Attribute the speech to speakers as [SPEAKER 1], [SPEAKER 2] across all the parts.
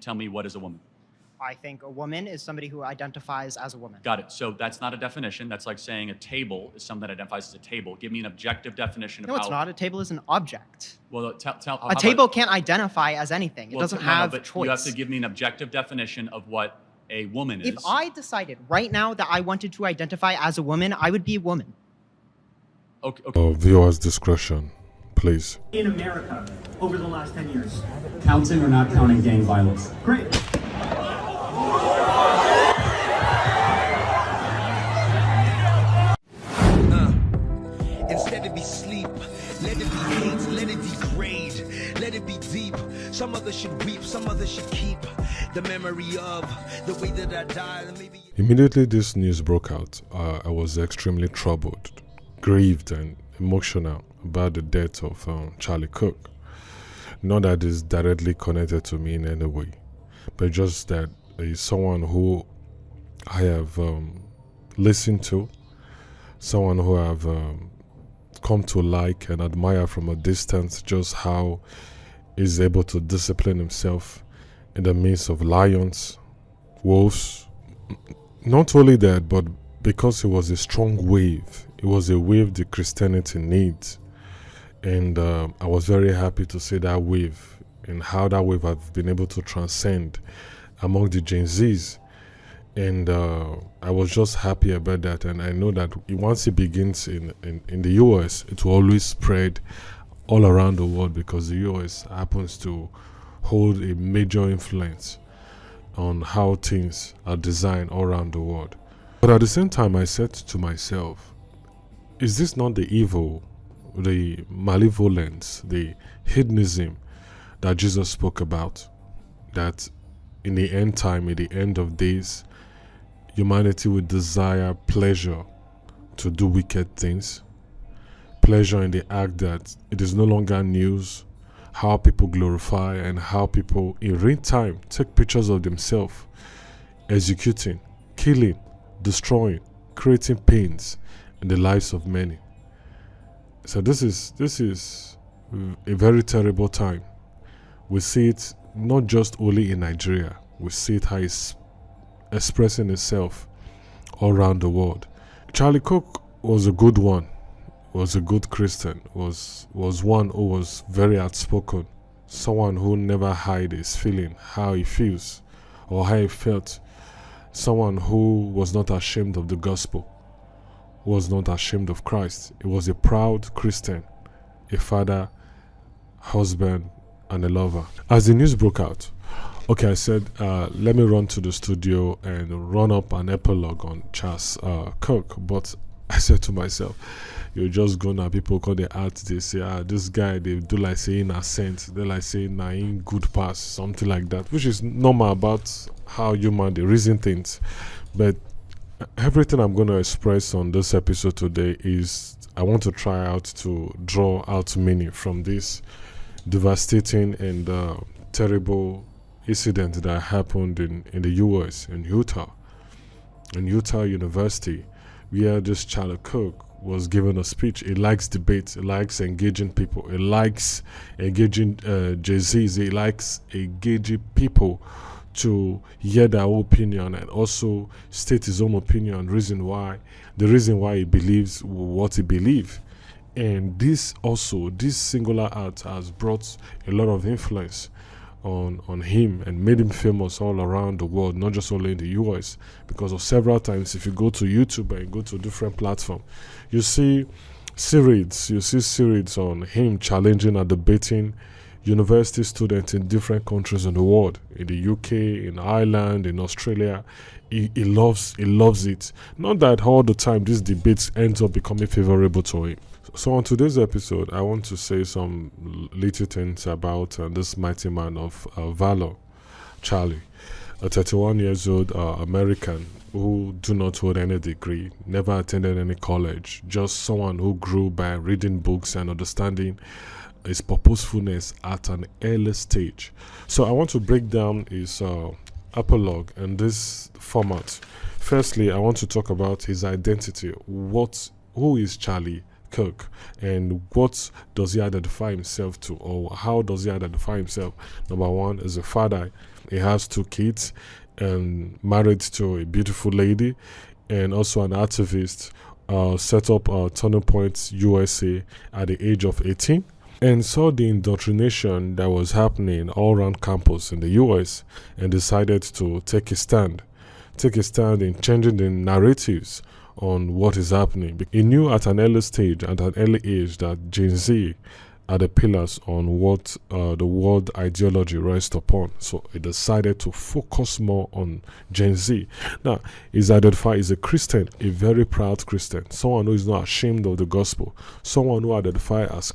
[SPEAKER 1] tell me what is a woman.
[SPEAKER 2] I think a woman is somebody who identifies as a woman.
[SPEAKER 1] Got it. So that's not a definition. That's like saying a table is something that identifies as a table. Give me an objective definition of
[SPEAKER 2] No, it's not. A table is an object.
[SPEAKER 1] Well,
[SPEAKER 2] a table can't identify as anything. It doesn't have choice.
[SPEAKER 1] You have to give me an objective definition of what a woman is.
[SPEAKER 2] If I decided right now that I wanted to identify as a woman, I would be a woman.
[SPEAKER 1] Okay.
[SPEAKER 3] Viewers' discretion, please.
[SPEAKER 4] In America, over the last 10 years.
[SPEAKER 5] Counting or not counting gang violence?
[SPEAKER 4] Great.
[SPEAKER 6] Instead of be sleep, let it be hate, let it degrade, let it be deep. Some others should weep, some others should keep the memory of the way that I died. Maybe
[SPEAKER 3] Immediately this news broke out, I was extremely troubled, grieved and emotional about the death of Charlie Kirk. Not that it's directly connected to me in any way, but just that he's someone who I have listened to, someone who I have come to like and admire from a distance, just how he's able to discipline himself in the midst of lions, wolves. Not only that, but because it was a strong wave, it was a wave that Christianity needs. And I was very happy to see that wave and how that wave has been able to transcend among the Gen Zs. And I was just happy about that. And I know that once it begins in the US, it will always spread all around the world, because the US happens to hold a major influence on how things are designed all around the world. But at the same time, I said to myself, is this not the evil, the malevolence, the hedonism that Jesus spoke about? That in the end time, in the end of days, humanity would desire pleasure to do wicked things. Pleasure in the act that it is no longer news how people glorify and how people in real time take pictures of themselves executing, killing, destroying, creating pains in the lives of many. So this is a very terrible time. We see it not just only in Nigeria. We see it how it's expressing itself all around the world. Charlie Kirk was a good one, was a good Christian, was one who was very outspoken, someone who never hid his feeling, how he feels or how he felt, someone who was not ashamed of the gospel, was not ashamed of Christ. He was a proud Christian, a father, husband, and a lover. As the news broke out, okay, I said, let me run to the studio and run up an epilogue on Charles Kirk. But I said to myself, you're just gonna, people call the art, they say, this guy, they do like saying assent, they like saying, nah, in good pass, something like that, which is normal about how human they reason things. But everything I'm going to express on this episode today is I want to try out to draw out meaning from this devastating and terrible incident that happened in the US, in Utah University, where this Charlie Kirk was given a speech. He likes debate, he likes engaging people, he likes engaging Jay-Z's, he likes engaging people to hear their opinion and also state his own opinion, the reason why he believes what he believes. And this singular act has brought a lot of influence on him and made him famous all around the world, not just only in the US, because of several times, if you go to YouTube and go to different platforms, you see series on him challenging and debating university students in different countries in the world, in the UK, in Ireland, in Australia. He loves it. Not that all the time these debates ends up becoming favorable to him. So on today's episode, I want to say some little things about this mighty man of valor, Charlie, a 31 years old American who do not hold any degree, never attended any college, just someone who grew by reading books and understanding his purposefulness at an early stage. So I want to break down his epilogue in this format. Firstly, I want to talk about his identity. Who is Charlie Kirk, and what does he identify himself to, or how does he identify himself? Number one, as a father, He has 2 kids and married to a beautiful lady, and also an activist. Set up Turning Point USA at the age of 18 and saw the indoctrination that was happening all around campus in the US and decided to take a stand in changing the narratives on what is happening. He knew at an early stage, at an early age, that Gen Z are the pillars on what the world ideology rests upon. So he decided to focus more on Gen Z. Now, he's identified as a Christian, a very proud Christian, someone who is not ashamed of the gospel, someone who identifies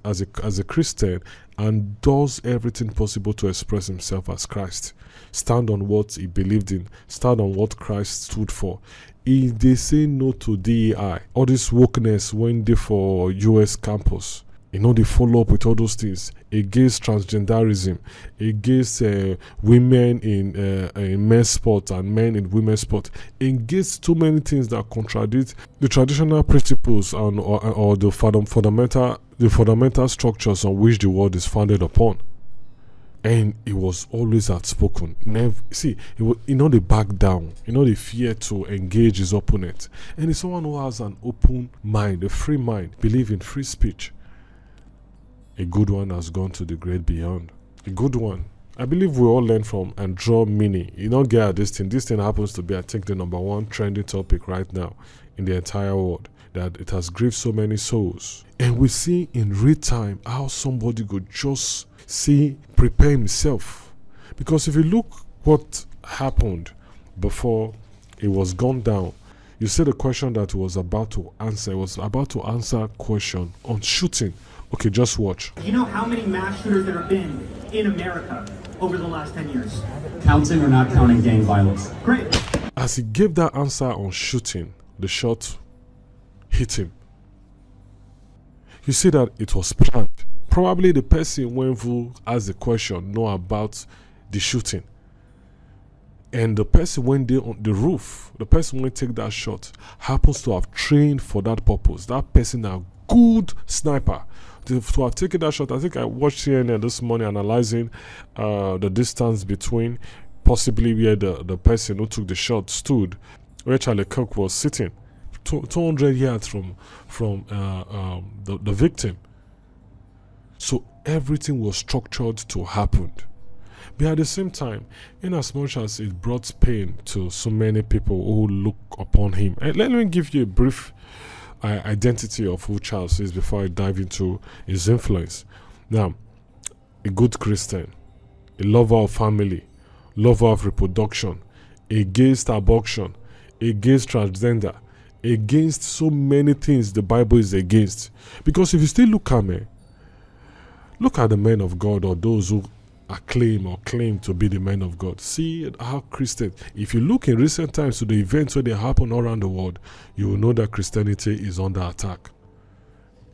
[SPEAKER 3] as a Christian and does everything possible to express himself as Christ. Stand on what he believed in, stand on what Christ stood for. They say no to DEI. All this wokeness went there for US campus. They follow up with all those things against transgenderism, against women in men's sport and men in women's sport, against too many things that contradict the traditional principles or the fundamental structures on which the world is founded upon. And he was always outspoken. They back down. They fear to engage his opponent. And he's someone who has an open mind, a free mind, believe in free speech. A good one has gone to the great beyond. A good one. I believe we all learn from and draw meaning. Get at this thing. This thing happens to be, I think, the number 1 trending topic right now in the entire world. That it has grieved so many souls. And we see in real time how somebody could just prepare himself. Because if you look what happened before it was gone down, you see the question that he was about to answer. He was about to answer a question on shooting. Okay, just watch.
[SPEAKER 4] Do you know how many mass shooters there have been in America over the last 10 years?
[SPEAKER 5] Counting or not counting gang violence?
[SPEAKER 4] Great.
[SPEAKER 3] As he gave that answer on shooting, the shot hit him. You see that it was planned. Probably the person who asked the question know about the shooting. And the person went there on the roof, the person who take that shot happens to have trained for that purpose. That person a good sniper. To have taken that shot, I think I watched CNN this morning analyzing the distance between possibly where the person who took the shot stood, where Charlie Kirk was sitting, 200 yards from the victim. So everything was structured to happen. But at the same time, in as much as it brought pain to so many people who look upon him, and let me give you a brief identity of who Charles is before I dive into his influence. Now, a good Christian, a lover of family, lover of reproduction, against abortion, against transgender, against so many things the Bible is against. Because if you still look at the men of God or those who claim to be the men of God. See how Christian, if you look in recent times to the events where they happen all around the world, you will know that Christianity is under attack.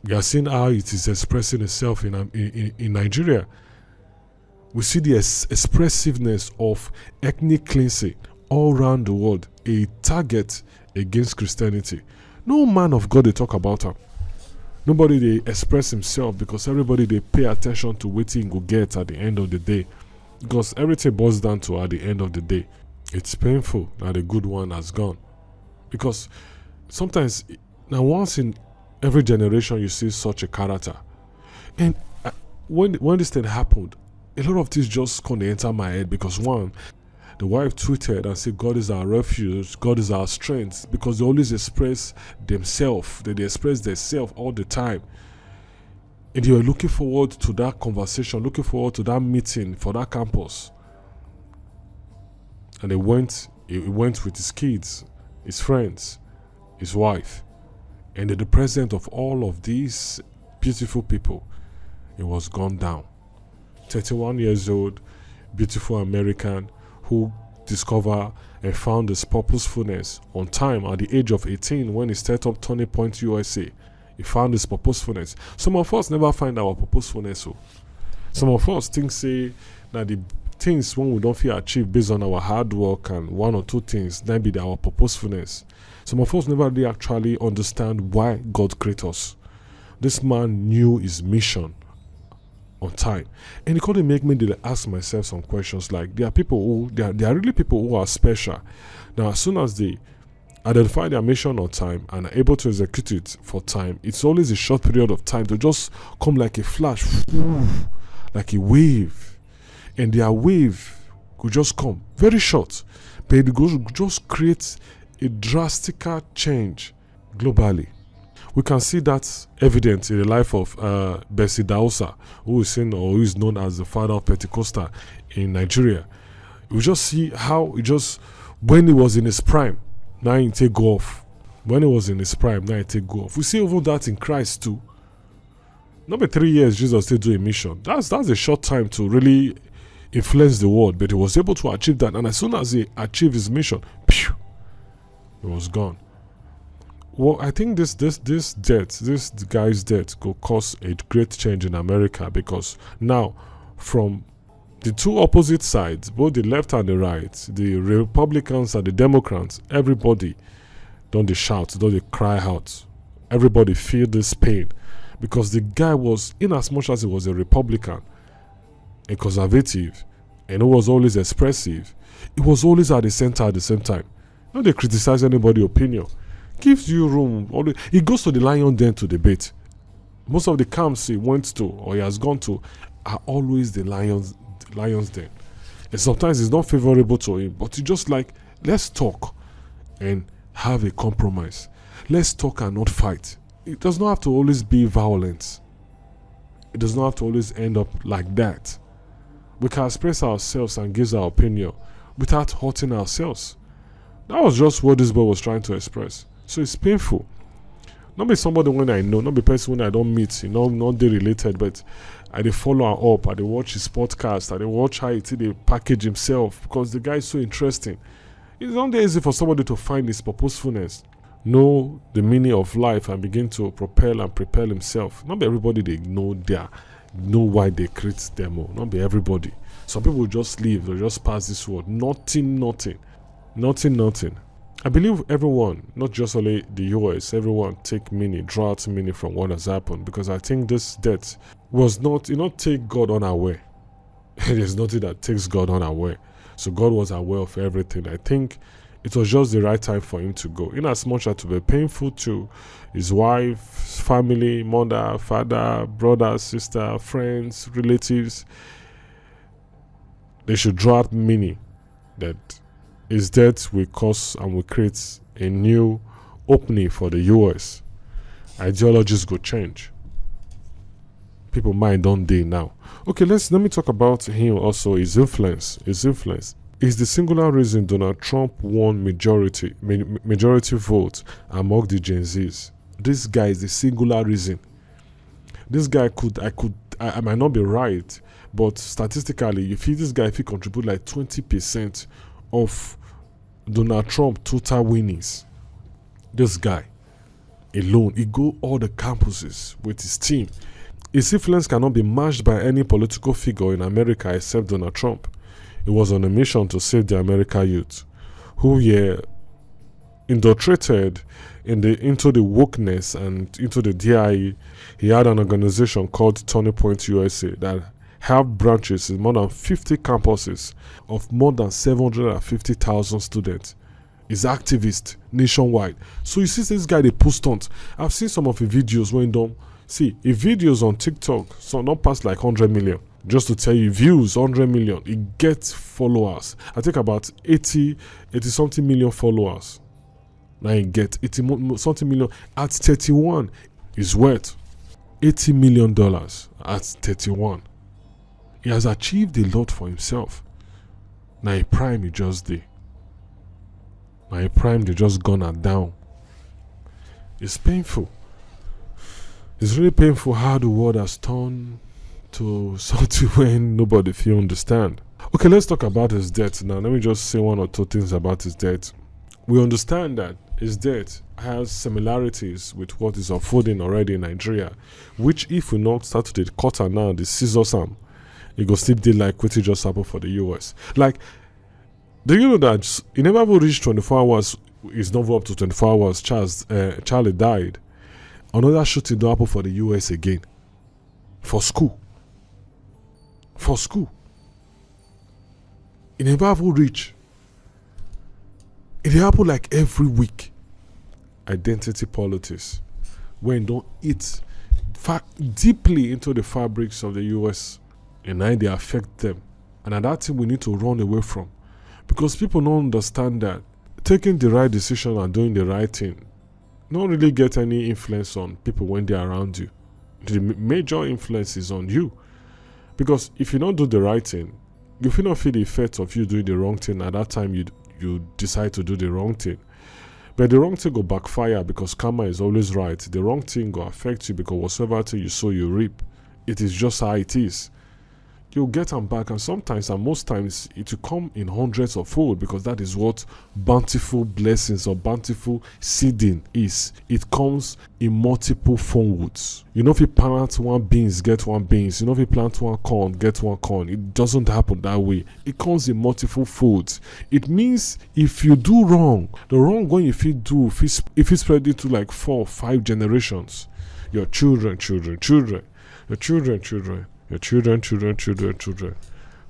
[SPEAKER 3] We are seeing how it is expressing itself in Nigeria. We see the expressiveness of ethnic cleansing all around the world, a target against Christianity. No man of God they talk about him. Nobody they express himself because everybody they pay attention to what he will get at the end of the day. Because everything boils down to at the end of the day. It's painful that a good one has gone. Because sometimes, now once in every generation you see such a character. And when this thing happened, a lot of things just kind of enter my head because one, the wife tweeted and said, God is our refuge, God is our strength, because they always express themselves, they express themselves all the time. And they were looking forward to that conversation, looking forward to that meeting for that campus. And he went with his kids, his friends, his wife. And in the presence of all of these beautiful people, it was gone down. 31 years old, beautiful American, who discovered and found his purposefulness on time at the age of 18 when he set up Turning Point USA. He found his purposefulness. Some of us never find our purposefulness. So some of us say that the things when we don't feel achieved based on our hard work and one or two things, that be our purposefulness. Some of us never really actually understand why God created us. This man knew his mission on time. And it couldn't make me to ask myself some questions like, there are really people who are special. Now, as soon as they identify their mission on time and are able to execute it for time, it's always a short period of time to just come like a flash, like a wave. And their wave could just come very short, but it could just create a drastic change globally. We can see that evident in the life of Bessie Dausa, who is seen or who is known as the father of Pentecostal in Nigeria. We just see how when he was in his prime, now he take go off. When he was in his prime, now he take go off. We see even that in Christ too. Not by 3 years, Jesus still do a mission. That's a short time to really influence the world, but he was able to achieve that. And as soon as he achieved his mission, pew, he was gone. Well, I think this guy's death could cause a great change in America, because now from the two opposite sides, both the left and the right, the Republicans and the Democrats, everybody don't they shout, don't they cry out. Everybody feel this pain, because the guy was, in as much as he was a Republican, a conservative, and he was always expressive, he was always at the center at the same time. Don't they criticize anybody's opinion. Gives you room. He goes to the Lion Den to debate. Most of the camps he went to or he has gone to are always the Lion's Den. And sometimes it's not favorable to him, but he just like, let's talk and have a compromise. Let's talk and not fight. It does not have to always be violence. It does not have to always end up like that. We can express ourselves and give our opinion without hurting ourselves. That was just what this boy was trying to express. So it's painful. Not be somebody when I know, not be person when I don't meet, not they related, but I dey follow her up, I dey watch his podcast, I dey watch how he dey package himself, because the guy is so interesting. It's not easy for somebody to find his purposefulness, know the meaning of life, and begin to propel himself. Not be everybody they know why they create them. Not be everybody. Some people just leave, they just pass this word. Nothing. I believe everyone, not just only the US, everyone draw out meaning from what has happened, because I think this death was not take God unaware. There's nothing that takes God unaware. So God was aware of everything. I think it was just the right time for him to go. In as much as to be painful to his wife, family, mother, father, brother, sister, friends, relatives, they should draw out meaning that his death will cause and will create a new opening for the US. Ideologies go change. People mind don't they now. Okay, let me talk about him also, his influence. His influence is the singular reason Donald Trump won majority votes among the Gen Zs. This guy is the singular reason. This guy I might not be right, but statistically, if he contribute like 20% of Donald Trump total winnings, this guy alone, he go all the campuses with his team. His influence cannot be matched by any political figure in America except Donald Trump. He was on a mission to save the American youth, who were indoctrinated into the wokeness and into the DIE. He had an organization called Turning Point USA that have branches in more than 50 campuses of more than 750,000 students. He's activist nationwide. So you see this guy, they post on. I've seen some of the videos when don't see the videos on TikTok, so not past like 100 million. Just to tell you, views 100 million. He gets followers. I think about 80 something million followers. Now he get 80 something million at 31. Is worth $80 million at 31. He has achieved a lot for himself. Now a prime he just did. Now a prime they just gone and down. It's painful. It's really painful how the world has turned to something when nobody feel understand. Okay, let's talk about his death now. Let me just say one or two things about his death. We understand that his death has similarities with what is unfolding already in Nigeria, which if we not start to the cutter now, the scissors arm, it go still did like what just happened for the US. Like, do you know that it never will reach 24 hours, it's never up to 24 hours, Charlie died. Another shooting don't happen for the US again. For school. for school. It never ever reach. It happen like every week. Identity politics, when don't eat deeply into the fabrics of the US, and now they affect them. And that's thing we need to run away from, because people don't understand that taking the right decision and doing the right thing don't really get any influence on people when they're around you. The major influence is on you, because if you don't do the right thing, you will not feel the effect of you doing the wrong thing. At that time, you decide to do the wrong thing. But the wrong thing will backfire, because karma is always right. The wrong thing will affect you, because whatsoever thing you sow, you reap. It is just how it is. You'll get them back, and sometimes, and most times, it will come in hundreds of fold, because that is what bountiful blessings or bountiful seeding is. It comes in multiple folds. You know, if you plant one beans, get one beans. You know, if you plant one corn, get one corn. It doesn't happen that way. It comes in multiple folds. It means if you do wrong, the wrong one if you do, if you spread it to like 4 or 5 generations, your children, your children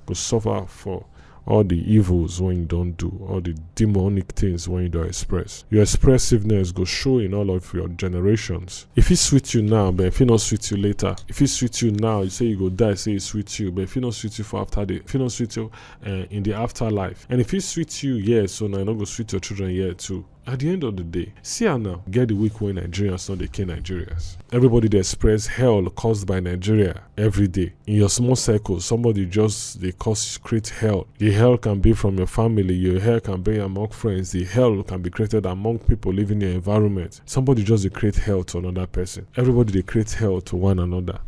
[SPEAKER 3] go suffer for all the evils when you don't do, all the demonic things when you don't express. Your expressiveness go show in all of your generations. If it sweet you now, but if it not sweet you later. If it sweet you now, you say you go die, say it sweet you, but if it not sweet you for after the, if it not sweet you in the afterlife. And if it sweet you, yeah, so now not go sweet your children, yeah, too. At the end of the day, see how now, get the week when Nigerians not they kill Nigerians. Everybody they express hell caused by Nigeria every day. In your small circle, somebody just, they create hell. The hell can be from your family, your hell can be among friends, the hell can be created among people living in your environment. Somebody just they create hell to another person. Everybody they create hell to one another.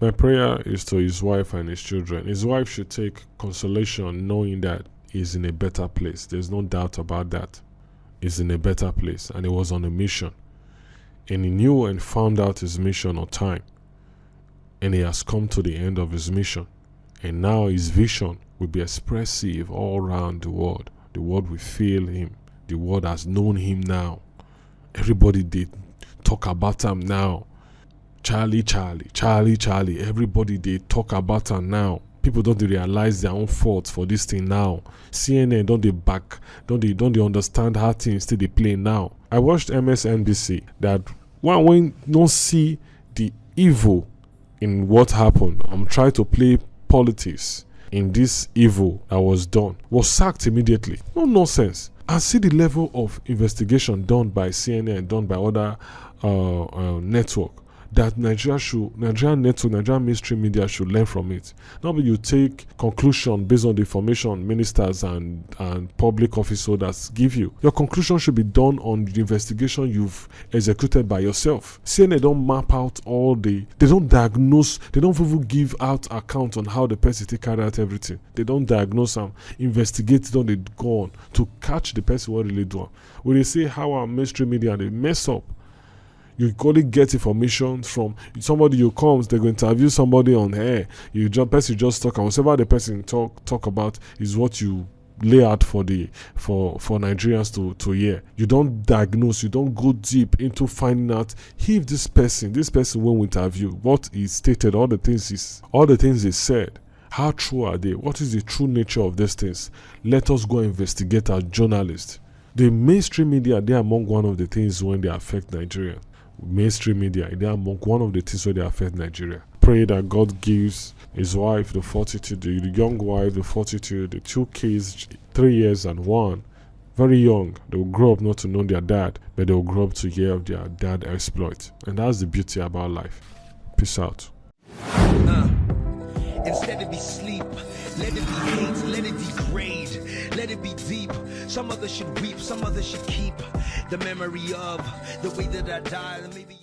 [SPEAKER 3] My prayer is to his wife and his children. His wife should take consolation knowing that he's in a better place. There's no doubt about that. Is in a better place, and he was on a mission, and he knew and found out his mission on time, and he has come to the end of his mission, and now his vision will be expressive all around the world. The world will feel him. The world has known him now. Everybody did talk about him now. Charlie. Everybody they talk about him now. People don't realize their own faults for this thing now. CNN don't they understand how things still they play now. I watched MSNBC that when you don't see the evil in what happened, I'm trying to play politics in this evil that was done, was sacked immediately. No nonsense. I see the level of investigation done by CNN, done by other network. That Nigerian network, Nigerian mainstream media should learn from it. Now you take conclusion based on the information ministers and public office holders give you. Your conclusion should be done on the investigation you've executed by yourself. CNN don't map out they don't diagnose, they don't even give out account on how the person carry out everything. They don't diagnose and investigate, don't they go on to catch the person what really do. When they say how our mainstream media, they mess up. You only get information from somebody who comes, they go interview somebody on air. You just talk, and whatever the person talk about is what you lay out for Nigerians to hear. You don't diagnose, you don't go deep into finding out if this person when we interview, what is stated, all the things he said, how true are they? What is the true nature of these things? Let us go investigate as journalists. The mainstream media, they are among one of the things when they affect Nigeria. Mainstream media, they are among one of the things where they affect Nigeria. Pray that God gives his wife the fortitude, the young wife the fortitude, the 2 kids, 3 years and 1, very young. They will grow up not to know their dad, but they will grow up to hear of their dad exploit. And that's the beauty about life. Peace out.
[SPEAKER 6] Instead of be sleep, let it be hate, let it degrade, let it be deep. Some others should weep, some others should keep the memory of the way that I died, and maybe